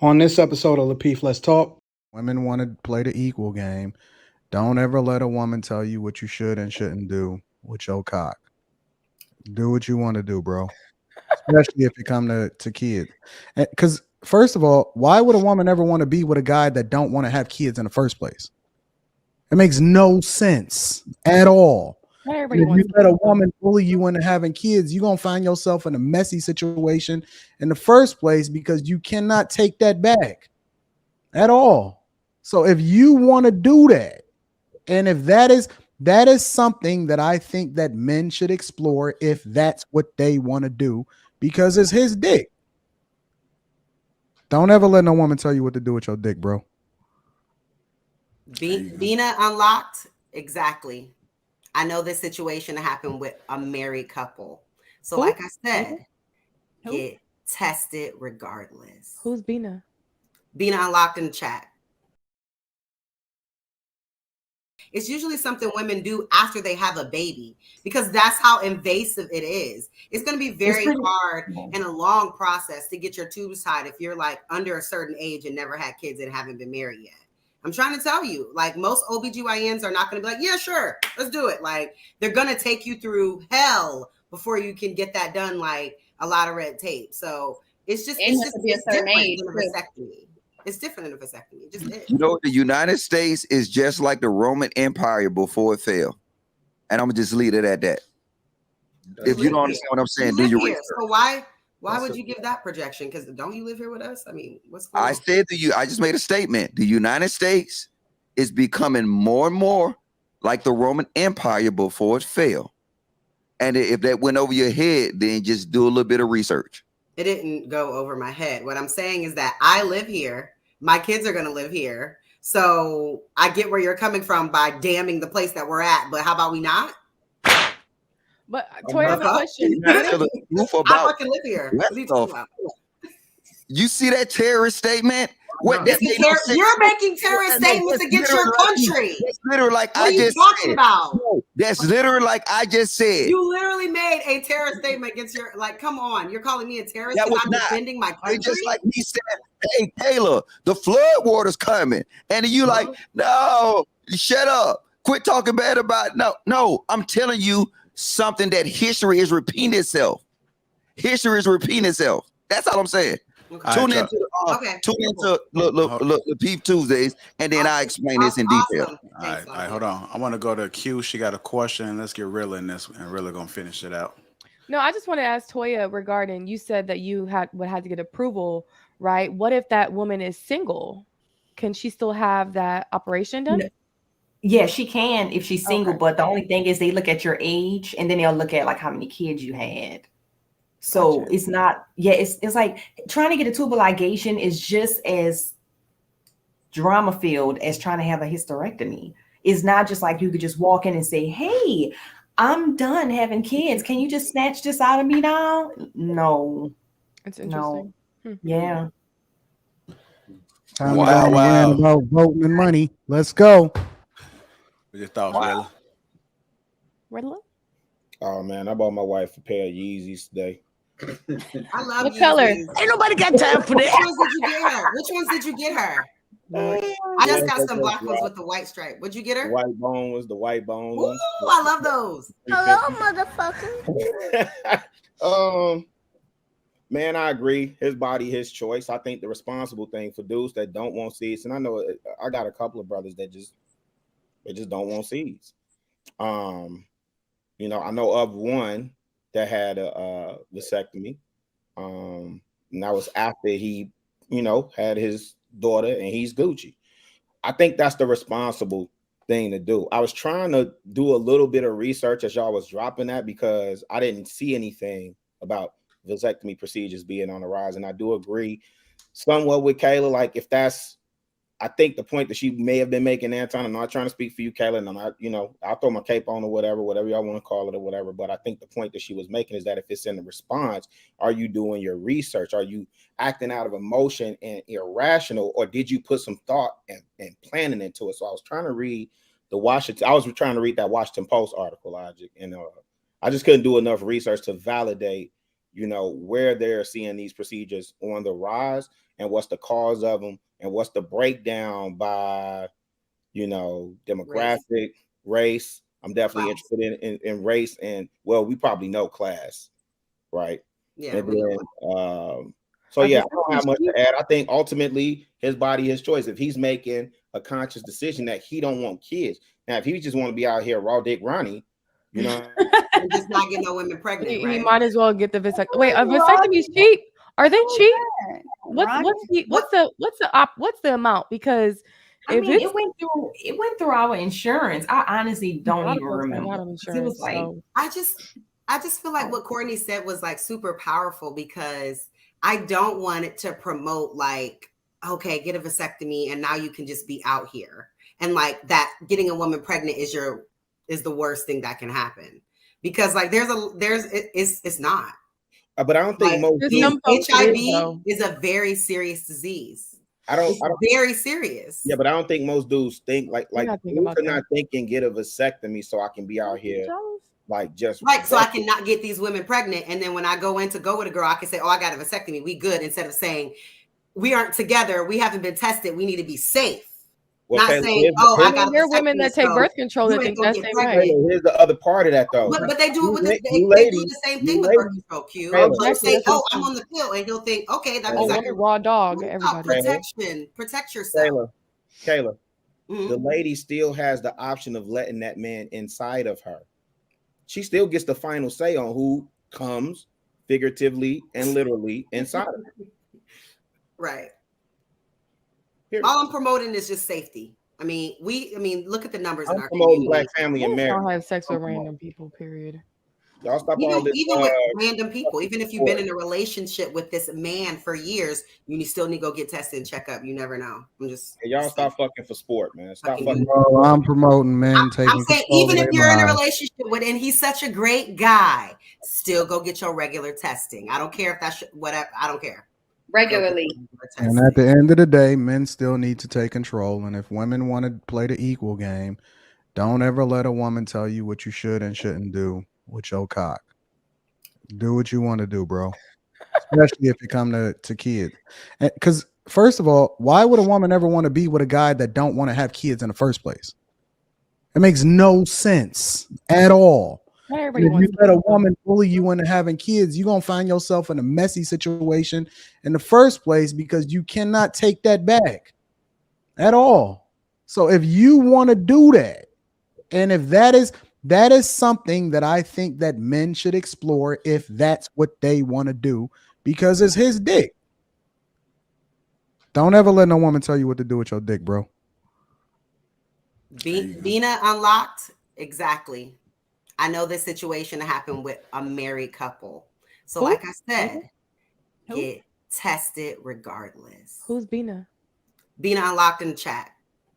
On this episode of Lapeef, Let's Talk. Women want to play the equal game. Don't ever let a woman tell you what you should and shouldn't do with your cock. Do what you want to do, bro. Especially if it come to kids. Because first of all, why would a woman ever want to be with a guy that don't want to have kids in the first place? It makes no sense at all. Not And everybody if you wants let a kids, though. woman bully you into having kids, you're gonna find yourself in a messy situation in the first place because you cannot take that back at all. So if you want to do that, and if that is something that I think that men should explore if that's what they want to do, because it's his dick. Don't ever let no woman tell you what to do with your dick, bro. Bina unlocked. Exactly. I know this situation happened with a married couple. So, Who? like I said, Who? get tested regardless. Who's Bina? Bina unlocked in the chat. It's usually something women do after they have a baby because that's how invasive it is. It's going to be very hard and a long process to get your tubes tied if you're like under a certain age and never had kids and haven't been married yet. I'm trying to tell you, like most OBGYNs are not going to be like, yeah, sure, let's do it. Like they're going to take you through hell before you can get that done, like a lot of red tape. So it's just, It has to be a certain age, than a vasectomy. It's different than a vasectomy. It just is. You know, the United States is just like the Roman Empire before it fell. And I'm going to just leave it at that. If you don't understand what I'm saying, do your research. So why would you give that projection? Because don't you live here with us? I mean, what's going on? I said to you, I just made a statement. The United States is becoming more and more like the Roman Empire before it fell. And if that went over your head, then just do a little bit of research. It didn't go over my head. What I'm saying is that I live here. My kids are going to live here. So I get where you're coming from by damning the place that we're at. But how about we not? But Toy, I have a question. I fucking live here. What are you talking about? You see that terrorist statement? What? You're making terrorist statements against your country. That's literally like what I just said. What are you talking about? No, that's literally like I just said. You literally made a terrorist statement against your, like, come on. You're calling me a terrorist because I'm defending my country? Just like he said, hey, Kayla, the flood water's coming. And you like, no, shut up. Quit talking bad about it. No, I'm telling you something that history is repeating itself. History is repeating itself. That's all I'm saying. Okay. Tune into Lapeef Tuesdays, and then I explain this in detail. All right, hold on. I want to go to Q. She got a question. Let's get real in this, and really gonna finish it out. No, I just want to ask Toya regarding. You said that you would have to get approval, right? What if that woman is single? Can she still have that operation done? No. Yeah, she can if she's single. Okay. But the only thing is they look at your age, and then they'll look at like how many kids you had. So gotcha. It's not, it's like trying to get a tubal ligation is just as drama filled as trying to have a hysterectomy. It's not just like you could just walk in and say, hey, I'm done having kids. Can you just snatch this out of me now? No. It's interesting. No. Yeah. Wow. About voting and money. Let's go. What your thoughts, Rayla? Oh man, I bought my wife a pair of Yeezys today. I love what color? Ain't nobody got time for that. Which ones did you get her? I just got some black ones with the white stripe. What'd you get her? The white bone was the white bone. Ooh, I love those. Hello, motherfucker. Man, I agree. His body, his choice. I think the responsible thing for dudes that don't want seeds, and I know I got a couple of brothers that just don't want seeds. You know, I know of one that had a vasectomy. And that was after he, had his daughter and he's Gucci. I think that's the responsible thing to do. I was trying to do a little bit of research as y'all was dropping that because I didn't see anything about vasectomy procedures being on the rise. And I do agree somewhat with Kayla. Like if that's, I think the point that she may have been making, Anton, I'm not trying to speak for you, Kayla, and I'm not, I'll throw my cape on or whatever y'all want to call it or whatever. But I think the point that she was making is that if it's in the response, are you doing your research? Are you acting out of emotion and irrational, or did you put some thought and planning into it? So I was trying to read that Washington Post article, Logic, and I just couldn't do enough research to validate, where they're seeing these procedures on the rise. and what's the cause of them and what's the breakdown by, demographic, race. I'm definitely interested in race, and well, we probably know class, right? Yeah. And then, so yeah, I don't have much to add. I think ultimately his body, his choice. If he's making a conscious decision that he don't want kids, now if he just want to be out here raw dick Ronnie, and just not get no women pregnant, he right? might as well get the vasectomy. Wait, a vasectomy is cheap? Are they cheap? What's the amount? Because I mean, it went through our insurance. I honestly don't even remember. It was like, I just feel like what Courtney said was like super powerful, because I don't want it to promote like, okay, get a vasectomy and now you can just be out here, and like that getting a woman pregnant is the worst thing that can happen, because like it's not. But I don't think HIV is a very serious disease. It's very serious. Yeah, but I don't think most dudes think like dudes are not thinking get a vasectomy so I can be out here like just so I can not get these women pregnant, and then when I go with a girl, I can say, oh, I got a vasectomy, we good, instead of saying we aren't together, we haven't been tested, we need to be safe. Well, not saying, I got there are women that take birth control that think that's their way. Here's the other part of that though. But they do they do the same thing with birth control, Q. They'll say, oh, I'm on the pill, and he'll think, okay, that means I can raw dog. Everybody. Protect yourself. Kayla, the lady still has the option of letting that man inside of her. She still gets the final say on who comes figuratively and literally inside of her. Right. All I'm promoting is just safety. I mean, look at the numbers in our community. Black family and marriage. Don't have sex with random people, period. Y'all stop all this. Even with random people, even if you've been in a relationship with this man for years, you still need to go get tested and check up. You never know. Y'all stop fucking for sport, man. Stop fucking. Bro, I'm promoting men taking. I'm saying, even if you're in a relationship with, and he's such a great guy, still go get your regular testing. I don't care if that's whatever. I don't care. Regularly. And at the end of the day, men still need to take control. And if women want to play the equal game, don't ever let a woman tell you what you should and shouldn't do with your cock. Do what you want to do, bro. Especially if you come to kids. Because first of all, why would a woman ever want to be with a guy that don't want to have kids in the first place? It makes no sense at all. If you let a woman bully you into having kids, you're going to find yourself in a messy situation in the first place, because you cannot take that back at all. So if you want to do that, and if that is something that I think that men should explore, if that's what they want to do, because it's his dick. Don't ever let no woman tell you what to do with your dick, bro. Bina unlocked. Exactly. I know this situation happened with a married couple. So like I said, get tested regardless. Who's Bina? Bina unlocked in the chat.